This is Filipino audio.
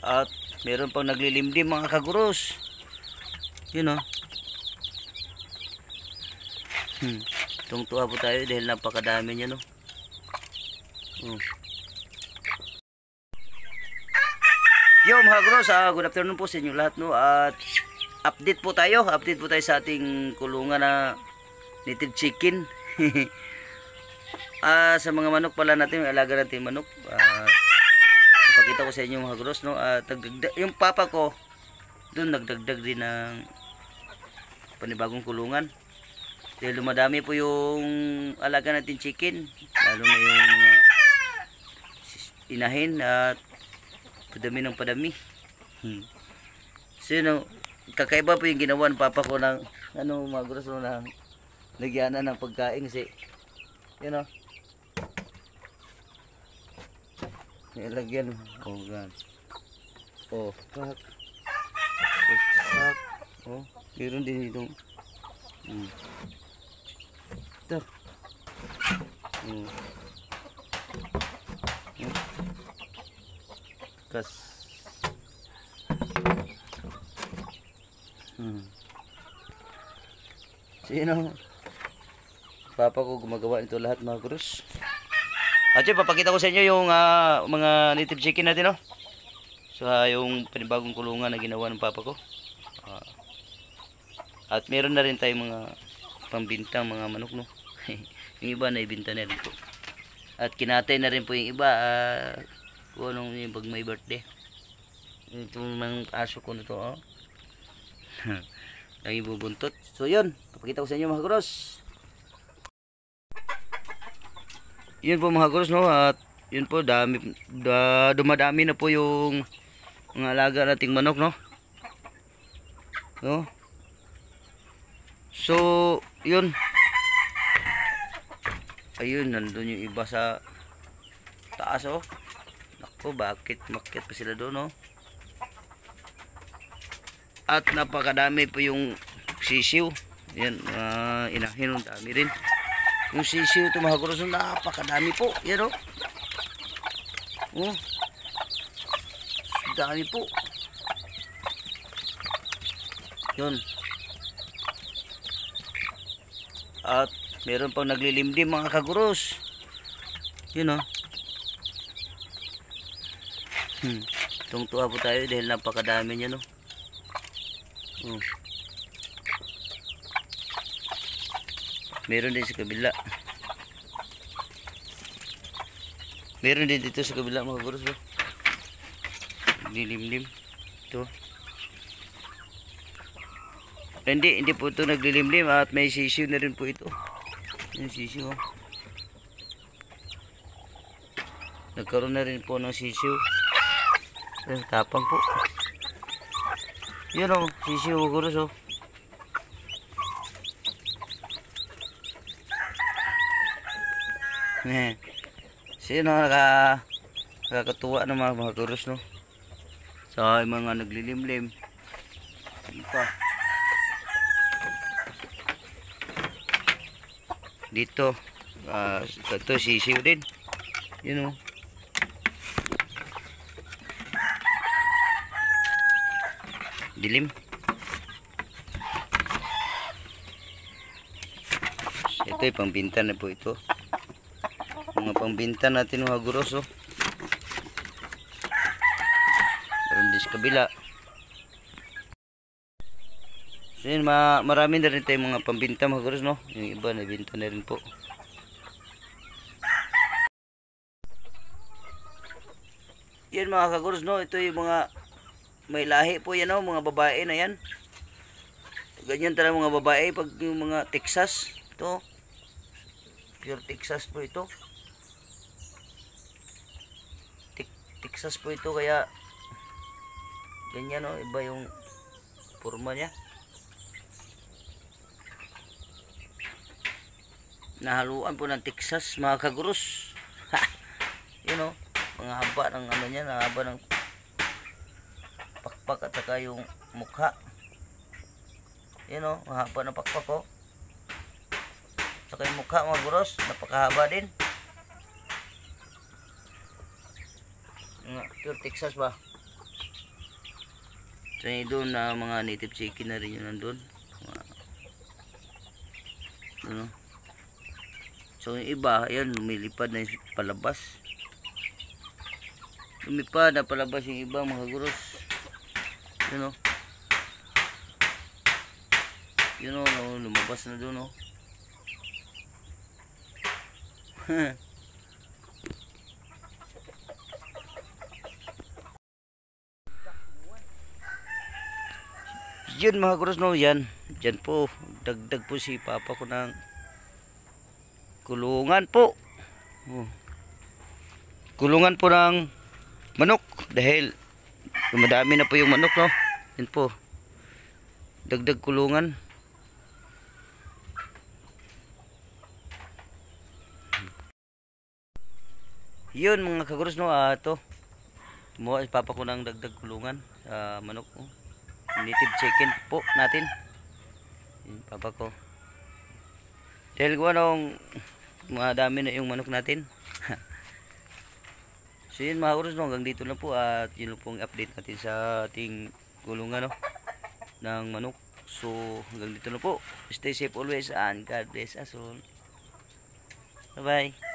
At meron pang naglilimlim mga kaguros. Yun o. Tungtuwa po tayo dahil napakadami niya no. Yo mga kaguros, good afternoon po sa inyo lahat no. At update po tayo sa ating kulungan na native chicken. Sa mga manok pala natin, alaga natin manok. Ipakita ko sa inyo mga kaguros no. Yung papa ko doon nagdagdag din ng panibagong kulungan. Dahil dumadami po yung alaga natin chicken, lalo na yung mga inahin at padami ng padami. So yun, kakaiba po yung ginawa ng papa ko ng mga gusto ng lagyanan ng pagkain kasi yun o. Nilagyan gan. Pak. Pak. Meron din itong ito. Kas. Sino? Papa ko gumagawa nito lahat mga krus. At yun, papakita ko sa inyo yung mga native chicken natin no. So yung panibagong kulungan na ginawa ng papa ko. At meron na rin tayong mga pambintang mga manok no. Yung iba na ibinta na rin po. At kinatay na rin po yung iba kung anong yung pag may birthday. Itong mga aso ko nito ang ibubuntot. So yun, papakita ko sa inyo mga kaguros. Yun po mga kaguros no. At yun po dumadami na po yung mga alaga nating manok no. So yun. Ayun, nandun yung iba sa taas Naku, bakit makyat pa sila doon At napakadami po yung sisiw. Yan, inahin ng dami rin. Yung sisiw ito mga kaguros, napakadami po. Yan dami po. Yun. At meron pang naglilimlim mga kaguros. Yun Tungtuwa po tayo dahil napakadami niya no. Meron din sa kabila. Meron din dito sa kabila mga kaguros Naglilimlim. Ito. Hindi po ito naglilimlim at may sisiw na rin po ito. Yung sisiw nagkaroon na rin po ng sisiw. Tapang po. Yun sisiw guros Sino nakakatuwa ng mga guros no. Sa mga naglilimlim. Dito ito sisiw din. Yun dilim. Ito ay pangbinta na po ito. Mga pangbinta natin mga guros meron din sa kabila. So yun, marami na rin tayong mga pambinta mga guros no. Yung iba nabinta na rin po. Yan mga kaguros no. Ito yung mga may lahi po yan mga babae na yan. Ganyan talaga mga babae pag yung mga Texas. Ito pure Texas po ito. Texas po ito kaya ganyan iba yung forma niya. Nahaluan po ng Texas mga kaguros. Yun mga haba ng niya, haba ng pakpak at saka yung mukha. Yun mahaba ng pakpak saka yung mukha mga kaguros, napakahaba din. Pure Texas ba? So doon na mga native chicken na rin yun nandun. Ano? So yung iba, ayan, lumilipad na yung palabas. Lumipad na palabas yung iba mga guros. Yun o. Yun o, lumabas na doon o. Yun mga guros no, yan. Diyan po, dagdag po si papa ko ng kulungan po. Kulungan po ng manok dahil madami na po yung manok no. Yan po. Dagdag kulungan. Yun mga kaguros no, ito. Kumuha si papa ko ng dagdag kulungan sa manok oh. Native chicken po natin. Yun papa ko. Dahil kung anong madami na yung manok natin. So yun mga kaguros no, hanggang dito na po at yun pong update natin sa ating kulungan no, ng manok. So hanggang dito na po. Stay safe always and God bless us all. Bye bye.